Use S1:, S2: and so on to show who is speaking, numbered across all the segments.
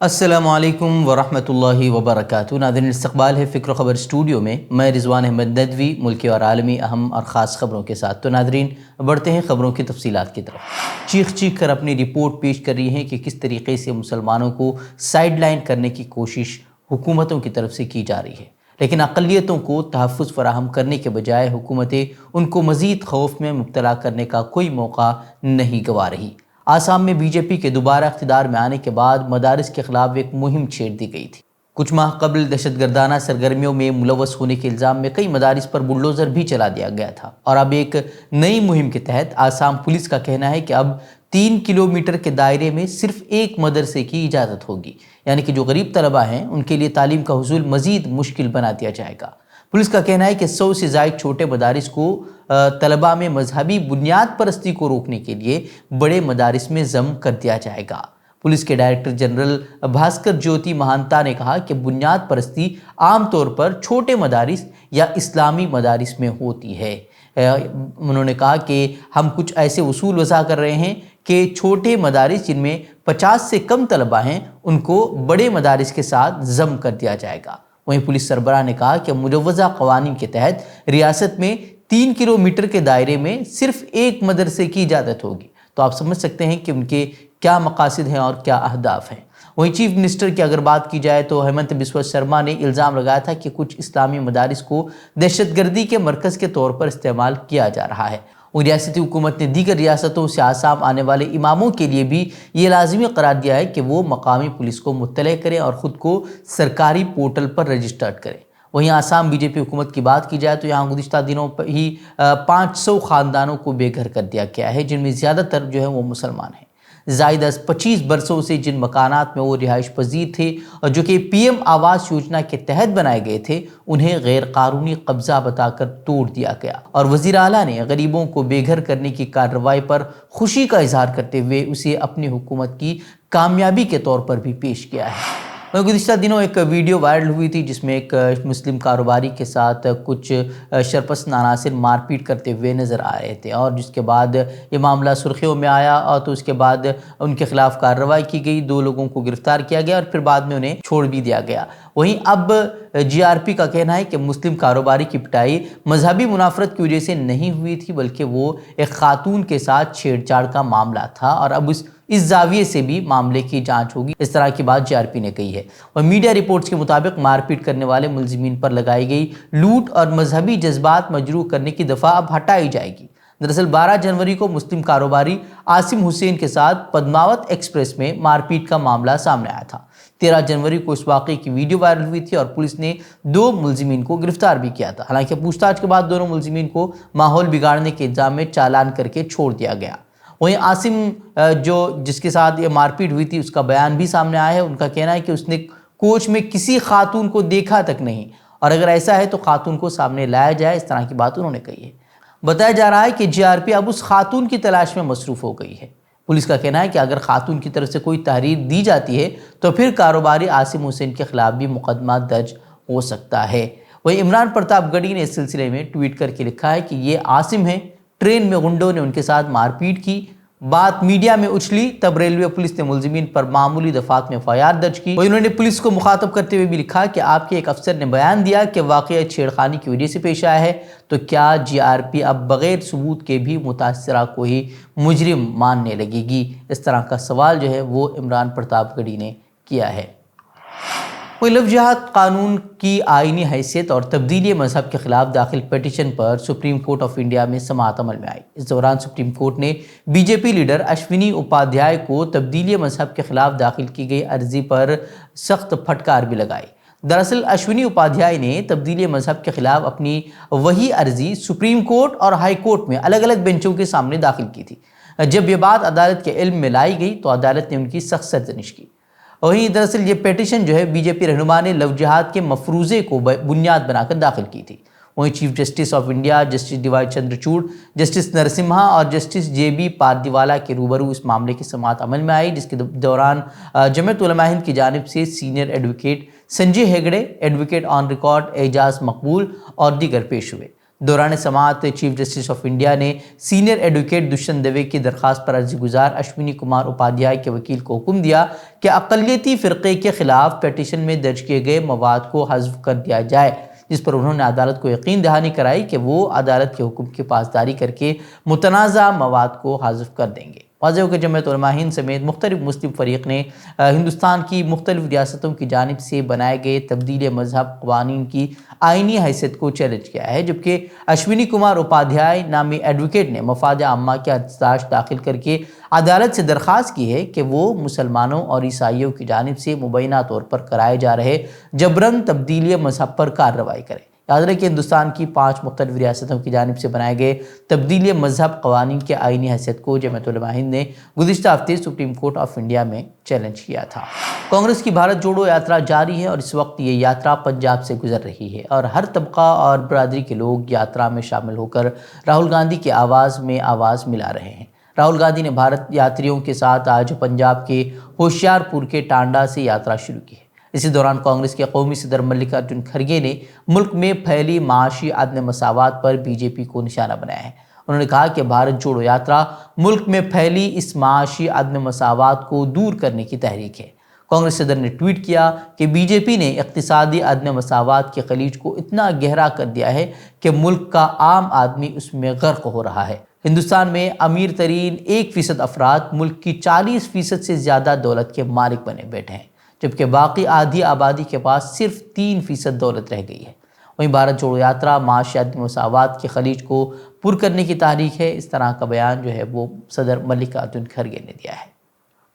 S1: السلام علیکم ورحمۃ اللہ وبرکاتہ۔ ناظرین، استقبال ہے فکر و خبر اسٹوڈیو میں رضوان احمد ندوی ملکی اور عالمی اہم اور خاص خبروں کے ساتھ۔ تو ناظرین، بڑھتے ہیں خبروں کی تفصیلات کی طرف۔ چیخ چیخ کر اپنی رپورٹ پیش کر رہی ہیں کہ کس طریقے سے مسلمانوں کو سائیڈ لائن کرنے کی کوشش حکومتوں کی طرف سے کی جا رہی ہے، لیکن اقلیتوں کو تحفظ فراہم کرنے کے بجائے حکومتیں ان کو مزید خوف میں مبتلا کرنے کا کوئی موقع نہیں گنوا رہی۔ آسام میں بی جے پی کے دوبارہ اقتدار میں آنے کے بعد مدارس کے خلاف ایک مہم چھیڑ دی گئی تھی۔ کچھ ماہ قبل دہشت گردانہ سرگرمیوں میں ملوث ہونے کے الزام میں کئی مدارس پر بلڈوزر بھی چلا دیا گیا تھا، اور اب ایک نئی مہم کے تحت آسام پولیس کا کہنا ہے کہ اب 3 کلومیٹر کے دائرے میں صرف ایک مدرسے کی اجازت ہوگی، یعنی کہ جو غریب طلبہ ہیں ان کے لیے تعلیم کا حصول مزید مشکل بنا دیا جائے گا۔ پولیس کا کہنا ہے کہ 100 سے زائد چھوٹے مدارس کو طلباء میں مذہبی بنیاد پرستی کو روکنے کے لیے بڑے مدارس میں ضم کر دیا جائے گا۔ پولیس کے ڈائریکٹر جنرل بھاسکر جیوتی مہانتا نے کہا کہ بنیاد پرستی عام طور پر چھوٹے مدارس یا اسلامی مدارس میں ہوتی ہے۔ انہوں نے کہا کہ ہم کچھ ایسے اصول وضع کر رہے ہیں کہ چھوٹے مدارس جن میں 50 سے کم طلبہ ہیں ان کو بڑے مدارس کے ساتھ ضم کر دیا جائے گا۔ وہیں پولیس سربراہ نے کہا کہ مجوزہ قوانین کے تحت ریاست میں 3 کلومیٹر کے دائرے میں صرف ایک مدرسے کی اجازت ہوگی۔ تو آپ سمجھ سکتے ہیں کہ ان کے کیا مقاصد ہیں اور کیا اہداف ہیں۔ وہیں چیف منسٹر کی اگر بات کی جائے تو ہیمنت بسوا شرما نے الزام لگایا تھا کہ کچھ اسلامی مدارس کو دہشت گردی کے مرکز کے طور پر استعمال کیا جا رہا ہے۔ اور ریاستی حکومت نے دیگر ریاستوں سے آسام آنے والے اماموں کے لیے بھی یہ لازمی قرار دیا ہے کہ وہ مقامی پولیس کو مطلع کریں اور خود کو سرکاری پورٹل پر رجسٹرڈ کریں۔ وہیں آسام بی جے پی حکومت کی بات کی جائے تو یہاں گزشتہ دنوں ہی 500 خاندانوں کو بے گھر کر دیا گیا ہے، جن میں زیادہ تر جو ہے وہ مسلمان ہیں۔ زائد از 25 برسوں سے جن مکانات میں وہ رہائش پذیر تھے اور جو کہ پی ایم آواس یوجنا کے تحت بنائے گئے تھے، انہیں غیر قانونی قبضہ بتا کر توڑ دیا گیا، اور وزیر اعلیٰ نے غریبوں کو بے گھر کرنے کی کارروائی پر خوشی کا اظہار کرتے ہوئے اسے اپنی حکومت کی کامیابی کے طور پر بھی پیش کیا ہے۔ گزشتہ دنوں ایک ویڈیو وائرل ہوئی تھی جس میں ایک مسلم کاروباری کے ساتھ کچھ شرپسند عناصر مار پیٹ کرتے ہوئے نظر آ رہے تھے، اور جس کے بعد یہ معاملہ سرخیوں میں آیا، اور تو اس کے بعد ان کے خلاف کارروائی کی گئی، 2 لوگوں کو گرفتار کیا گیا اور پھر بعد میں انہیں چھوڑ بھی دیا گیا۔ وہیں اب جی آر پی کا کہنا ہے کہ مسلم کاروباری کی پٹائی مذہبی منافرت کی وجہ سے نہیں ہوئی تھی، بلکہ وہ ایک خاتون کے ساتھ چھیڑ چھاڑ کا معاملہ تھا، اور اب اس زاویے سے بھی معاملے کی جانچ ہوگی، اس طرح کی بات جی آر پی نے کہی ہے۔ اور میڈیا رپورٹس کے مطابق مار پیٹ کرنے والے ملزمین پر لگائی گئی لوٹ اور مذہبی جذبات مجروح کرنے کی دفعہ اب ہٹائی جائے گی۔ دراصل 12 جنوری کو مسلم کاروباری عاصم حسین کے ساتھ پدماوت ایکسپریس میں مار پیٹ کا معاملہ سامنے آیا تھا۔ 13 جنوری کو اس واقعے کی ویڈیو وائرل ہوئی تھی اور پولیس نے 2 ملزمین کو گرفتار بھی کیا تھا۔ حالانکہ پوچھ تاچھ کے بعد دونوں ملزمین کو ماحول بگاڑنے کے الزام میں چالان کر کے چھوڑ دیا گیا۔ وہیں عاصم جس کے ساتھ یہ مار پیٹ ہوئی تھی اس کا بیان بھی سامنے آیا ہے۔ ان کا کہنا ہے کہ اس نے کوچ میں کسی خاتون کو دیکھا تک نہیں، اور اگر ایسا ہے تو خاتون کو سامنے لایا جائے، اس طرح کی بات انہوں نے کہی ہے۔ بتایا جا رہا ہے کہ جی آر پی اب اس خاتون کی تلاش میں مصروف ہو گئی ہے۔ پولیس کا کہنا ہے کہ اگر خاتون کی طرف سے کوئی تحریر دی جاتی ہے تو پھر کاروباری عاصم حسین کے خلاف بھی مقدمہ درج ہو سکتا ہے۔ وہیں عمران پرتاپ گڑھی نے اس سلسلے میں ٹویٹ کر کے لکھا ہے کہ یہ عاصم ہیں، ٹرین میں غنڈوں نے ان کے ساتھ مار پیٹ کی، بات میڈیا میں اچھلی، تب ریلوے پولیس نے ملزمین پر معمولی دفعات میں FIR درج کی۔ انہوں نے پولیس کو مخاطب کرتے ہوئے بھی لکھا کہ آپ کے ایک افسر نے بیان دیا کہ واقعہ چھیڑخانی کی وجہ سے پیش آیا ہے، تو کیا جی آر پی اب بغیر ثبوت کے بھی متاثرہ کو ہی مجرم ماننے لگے گی؟ اس طرح کا سوال جو ہے وہ عمران پرتاپ گڑھی نے کیا ہے۔ وہ لو جہاد قانون کی آئینی حیثیت اور تبدیلی مذہب کے خلاف داخل پیٹیشن پر سپریم کورٹ آف انڈیا میں سماعت عمل میں آئی۔ اس دوران سپریم کورٹ نے B J P leader Ashwini Upadhyay کو تبدیلی مذہب کے خلاف داخل کی گئی عرضی پر سخت پھٹکار بھی لگائی۔ دراصل اشونی اپادھیائے نے تبدیلی مذہب کے خلاف اپنی وہی عرضی سپریم کورٹ اور ہائی کورٹ میں الگ الگ بینچوں کے سامنے داخل کی تھی۔ جب یہ بات عدالت کے علم میں لائی گئی تو عدالت نے ان کی سخت سرزنش کی۔ وہیں دراصل یہ پیٹیشن جو ہے بی جے پی رہنما نے لو جہاد کے مفروضے کو بنیاد بنا کر داخل کی تھی۔ وہیں chief justice of India justice D Y Chandrachud, justice Narasimha اور جسٹس جے بی پاردیوالا کے روبرو اس معاملے کی سماعت عمل میں آئی، جس کے دوران جمعیت علماء ہند کی جانب سے senior advocate Sanjay Hegde, advocate on record Ejaz Maqbool اور دیگر پیش ہوئے۔ دوران سماعت چیف جسٹس آف انڈیا نے سینئر ایڈوکیٹ دشن دوے کی درخواست پر عرضی گزار اشونی کمار اپادھیائے کے وکیل کو حکم دیا کہ اقلیتی فرقے کے خلاف پیٹیشن میں درج کیے گئے مواد کو حذف کر دیا جائے، جس پر انہوں نے عدالت کو یقین دہانی کرائی کہ وہ عدالت کے حکم کی پاسداری کر کے متنازع مواد کو حذف کر دیں گے۔ واضح ہو کہ جمعیت علماء ہند سمیت مختلف مسلم فریق نے ہندوستان کی مختلف ریاستوں کی جانب سے بنائے گئے تبدیل مذہب قوانین کی آئینی حیثیت کو چیلنج کیا ہے، جبکہ اشونی کمار اپادھیائے نامی ایڈوکیٹ نے مفاد عامہ کے احتجاج داخل کر کے عدالت سے درخواست کی ہے کہ وہ مسلمانوں اور عیسائیوں کی جانب سے مبینہ طور پر کرائے جا رہے جبراً تبدیلی مذہب پر کارروائی کریں۔ یاد رکھیں کہ ہندوستان کی 5 مختلف ریاستوں کی جانب سے بنائے گئے تبدیلی مذہب قوانین کے آئینی حیثیت کو جمعیت علماء ہند نے گزشتہ ہفتے سپریم کورٹ آف انڈیا میں چیلنج کیا تھا۔ کانگریس کی بھارت جوڑو یاترا جاری ہے اور اس وقت یہ یاترا پنجاب سے گزر رہی ہے اور ہر طبقہ اور برادری کے لوگ یاترا میں شامل ہو کر راہل گاندھی کی آواز میں آواز ملا رہے ہیں۔ راہل گاندھی نے بھارت یاتریوں کے ساتھ آج پنجاب کے ہوشیار پور کے ٹانڈا سے یاترا شروع کی ہے۔ اسی دوران کانگریس کے قومی صدر ملکارجن کھڑگے نے ملک میں پھیلی معاشی عدم مساوات پر بی جے پی کو نشانہ بنایا ہے۔ انہوں نے کہا کہ بھارت جوڑو یاترا ملک میں پھیلی اس معاشی عدم مساوات کو دور کرنے کی تحریک ہے۔ کانگریس صدر نے ٹویٹ کیا کہ بی جے پی نے اقتصادی عدم مساوات کے خلیج کو اتنا گہرا کر دیا ہے کہ ملک کا عام آدمی اس میں غرق ہو رہا ہے۔ ہندوستان میں امیر ترین 1% افراد ملک کی 40% سے زیادہ دولت کے مالک بنے بیٹھے ہیں، جبکہ باقی آدھی آبادی کے پاس صرف 3% دولت رہ گئی ہے۔ وہیں بھارت جوڑو یاترا معاشی عدم مساوات کے خلیج کو پر کرنے کی تحریک ہے۔ اس طرح کا بیان جو ہے وہ صدر ملکارجن کھڑگے نے دیا ہے۔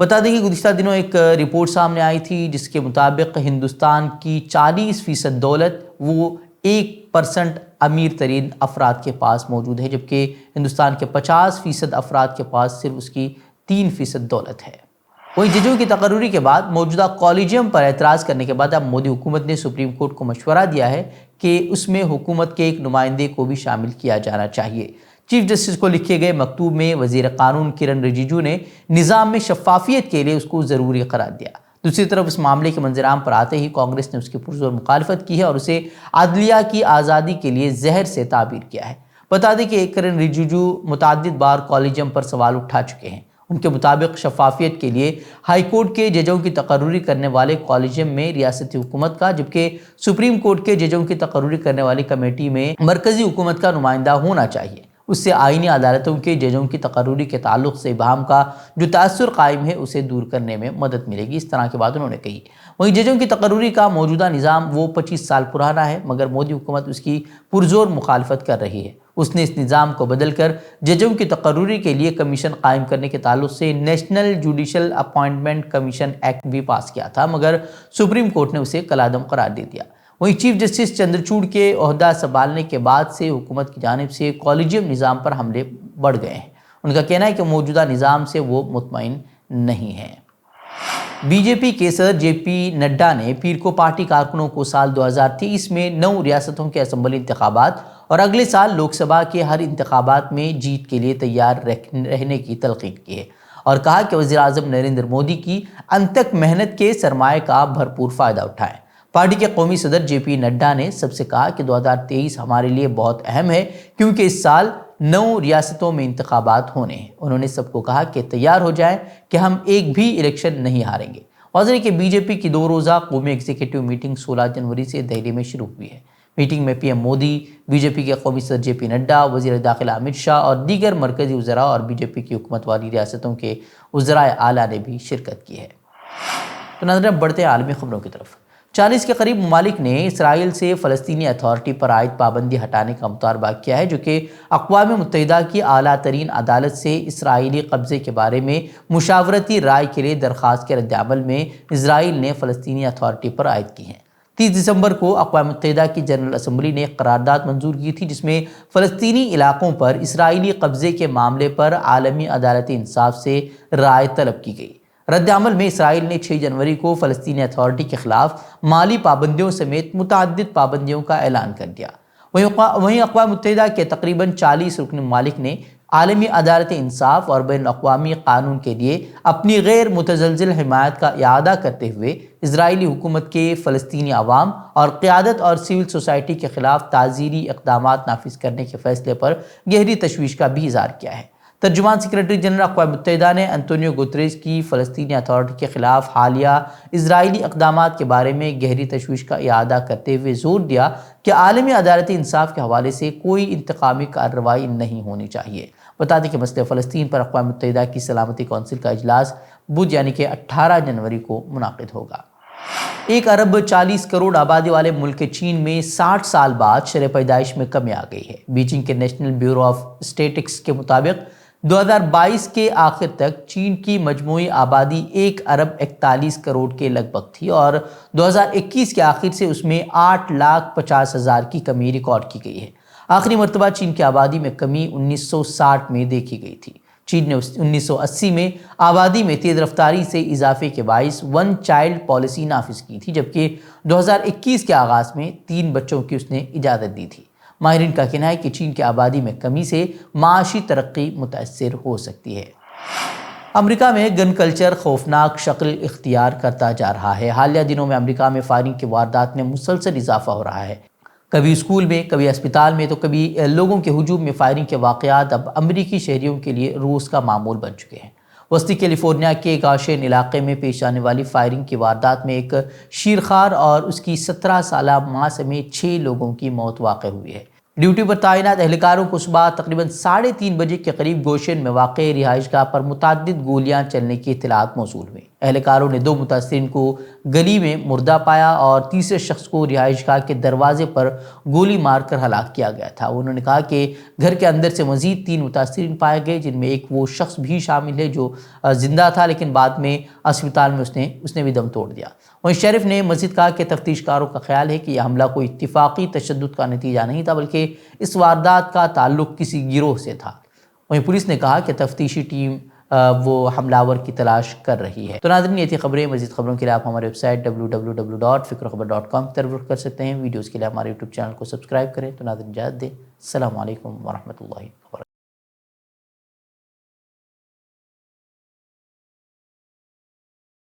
S1: بتا دیں کہ گزشتہ دنوں ایک رپورٹ سامنے آئی تھی جس کے مطابق ہندوستان کی 40% دولت وہ 1% امیر ترین افراد کے پاس موجود ہے، جبکہ ہندوستان کے 50% افراد کے پاس صرف اس کی 3% دولت ہے۔ وہیں ججوں کی تقرری کے بعد موجودہ کالجیم پر اعتراض کرنے کے بعد اب مودی حکومت نے سپریم کورٹ کو مشورہ دیا ہے کہ اس میں حکومت کے ایک نمائندے کو بھی شامل کیا جانا چاہیے۔ چیف جسٹس کو لکھے گئے مکتوب میں وزیر قانون کرن رجیجو نے نظام میں شفافیت کے لیے اس کو ضروری قرار دیا۔ دوسری طرف اس معاملے کے منظر عام پر آتے ہی کانگریس نے اس کی پرزور مخالفت کی ہے اور اسے عدلیہ کی آزادی کے لیے زہر سے تعبیر کیا ہے۔ بتا دیں کہ کرن رجیجو متعدد بار کالجیم پر سوال اٹھا چکے ہیں۔ ان کے مطابق شفافیت کے لیے ہائی کورٹ کے ججوں کی تقرری کرنے والے کالجیم میں ریاستی حکومت کا، جبکہ سپریم کورٹ کے ججوں کی تقرری کرنے والی کمیٹی میں مرکزی حکومت کا نمائندہ ہونا چاہیے۔ اس سے آئینی عدالتوں کے ججوں کی تقرری کے تعلق سے ابہام کا جو تاثر قائم ہے اسے دور کرنے میں مدد ملے گی۔ اس طرح کی بات انہوں نے کہی۔ وہیں ججوں کی تقرری کا موجودہ نظام وہ 25 سال پرانا ہے، مگر مودی حکومت اس کی پرزور مخالفت کر رہی ہے۔ اس نے اس نظام کو بدل کر ججوں کی تقرری کے لیے کمیشن قائم کرنے کے تعلق سے national judicial appointment commission act بھی پاس کیا تھا، مگر سپریم کورٹ نے اسے کالعدم قرار دے دیا۔ وہیں چیف جسٹس چندرچوڑ کے عہدہ سنبھالنے کے بعد سے حکومت کی جانب سے کالجیم نظام پر حملے بڑھ گئے ہیں۔ ان کا کہنا ہے کہ موجودہ نظام سے وہ مطمئن نہیں ہیں۔ بی جے پی کے صدر جے پی نڈا نے پیر کو پارٹی کارکنوں کو سال 2023 میں 9 ریاستوں کے اسمبلی انتخابات اور اگلے سال لوک سبھا کے ہر انتخابات میں جیت کے لیے تیار رہنے کی تلقین کی ہے اور کہا کہ وزیر اعظم نریندر مودی کی انتھک محنت کے سرمایہ کا بھرپور فائدہ اٹھائیں۔ پارٹی کے قومی صدر جے پی نڈا نے سب سے کہا کہ 2023 ہمارے لیے بہت اہم ہے کیونکہ اس سال 9 ریاستوں میں انتخابات ہونے ہیں۔ انہوں نے سب کو کہا کہ تیار ہو جائیں کہ ہم ایک بھی الیکشن نہیں ہاریں گے۔ واضح ہے کہ بی جے پی کی 2 روزہ قومی ایگزیکٹو میٹنگ 16 جنوری سے دہلی میں شروع ہوئی ہے۔ میٹنگ میں P M Modi, B J P کے قومی صدر جے پی نڈا، وزیر داخلہ امت شاہ اور دیگر مرکزی وزراء اور بی جے پی کی حکومت والی ریاستوں کے وزرائے اعلیٰ نے بھی شرکت کی ہے۔ تو ناظرین بڑھتے ہیں عالمی خبروں کی طرف۔ 40 کے قریب ممالک نے اسرائیل سے فلسطینی اتھارٹی پر عائد پابندی ہٹانے کا مطالبہ کیا ہے، جو کہ اقوام متحدہ کی اعلیٰ ترین عدالت سے اسرائیلی قبضے کے بارے میں مشاورتی رائے کے لیے درخواست کے رد عمل میں اسرائیل نے فلسطینی اتھارٹی پر عائد کی ہیں۔ 30 دسمبر کو اقوام متحدہ کی جنرل اسمبلی نے ایک قرارداد منظور کی تھی جس میں فلسطینی علاقوں پر اسرائیلی قبضے کے معاملے پر عالمی عدالتی انصاف سے رائے طلب کی گئی۔ رد عمل میں اسرائیل نے 6 جنوری کو فلسطینی اتھارٹی کے خلاف مالی پابندیوں سمیت متعدد پابندیوں کا اعلان کر دیا۔ وہیں اقوام متحدہ کے تقریباً 40 رکن ممالک نے عالمی عدالت انصاف اور بین الاقوامی قانون کے لیے اپنی غیر متزلزل حمایت کا اعادہ کرتے ہوئے اسرائیلی حکومت کے فلسطینی عوام اور قیادت اور سول سوسائٹی کے خلاف تعزیری اقدامات نافذ کرنے کے فیصلے پر گہری تشویش کا بھی اظہار کیا ہے۔ ترجمان سیکریٹری جنرل اقوام متحدہ نے انتونیو گوتریز کی فلسطینی اتھارٹی کے خلاف حالیہ اسرائیلی اقدامات کے بارے میں گہری تشویش کا اعادہ کرتے ہوئے زور دیا کہ عالمی عدالتی انصاف کے حوالے سے کوئی انتقامی کارروائی نہیں ہونی چاہیے۔ بتا دیں کہ مسئلہ فلسطین پر اقوام متحدہ کی سلامتی کونسل کا اجلاس بدھ یعنی کہ 18 جنوری کو منعقد ہوگا۔ 1 ارب 40 کروڑ آبادی والے ملک چین میں 60 سال بعد شرح پیدائش میں کمی آ گئی ہے۔ بیجنگ کے نیشنل بیورو آف اسٹیٹسٹکس کے مطابق 2022 کے آخر تک چین کی مجموعی آبادی 1 ارب 41 کروڑ کے لگ بھگ تھی اور 2021 کے آخر سے اس میں 8,50,000 کی کمی ریکارڈ کی گئی ہے۔ آخری مرتبہ چین کی آبادی میں کمی 1960 میں دیکھی گئی تھی۔ چین نے 1980 میں آبادی میں تیز رفتاری سے اضافے کے باعث ون چائلڈ پالیسی نافذ کی تھی، جبکہ 2021 کے آغاز میں 3 بچوں کی اس نے اجازت دی تھی۔ ماہرین کا کہنا ہے کہ چین کی آبادی میں کمی سے معاشی ترقی متاثر ہو سکتی ہے۔ امریکہ میں گن کلچر خوفناک شکل اختیار کرتا جا رہا ہے۔ حالیہ دنوں میں امریکہ میں فائرنگ کے واردات میں مسلسل اضافہ ہو رہا ہے۔ کبھی اسکول میں، کبھی اسپتال میں، تو کبھی لوگوں کے ہجوم میں فائرنگ کے واقعات اب امریکی شہریوں کے لیے روز کا معمول بن چکے ہیں۔ وسطی کیلیفورنیا کے گاشین علاقے میں پیش آنے والی فائرنگ کی واردات میں ایک شیرخوار اور اس کی 17 سالہ ماں سمیت 6 لوگوں کی موت واقع ہوئی ہے۔ ڈیوٹی پر تعینات اہلکاروں کو صبح تقریباً 3:30 بجے کے قریب گوشین میں واقع رہائش گاہ پر متعدد گولیاں چلنے کی اطلاعات موصول ہوئیں۔ اہلکاروں نے 2 متاثرین کو گلی میں مردہ پایا اور تیسرے شخص کو رہائش گاہ کے دروازے پر گولی مار کر ہلاک کیا گیا تھا۔ انہوں نے کہا کہ گھر کے اندر سے مزید 3 متاثرین پائے گئے، جن میں ایک وہ شخص بھی شامل ہے جو زندہ تھا لیکن بعد میں اسپتال میں اس نے بھی دم توڑ دیا۔ وہیں شیرف نے مزید کہا کہ تفتیش کاروں کا خیال ہے کہ یہ حملہ کوئی اتفاقی تشدد کا نتیجہ نہیں تھا، بلکہ اس واردات کا تعلق کسی گروہ سے تھا۔ وہیں پولیس نے کہا کہ تفتیشی ٹیم وہ حملہ آور کی تلاش کر رہی ہے۔ تو ناظرین، یہ تھی خبریں۔ مزید خبروں کے لیے آپ ہمارے ویب سائٹ www.fikrokhabar.com پر رخ کر سکتے ہیں۔ ویڈیوز کے لیے ہمارے یوٹیوب چینل کو سبسکرائب کریں۔ تو ناظرین، اجازت دیں۔ السلام علیکم ورحمۃ اللہ وبرکاتہ۔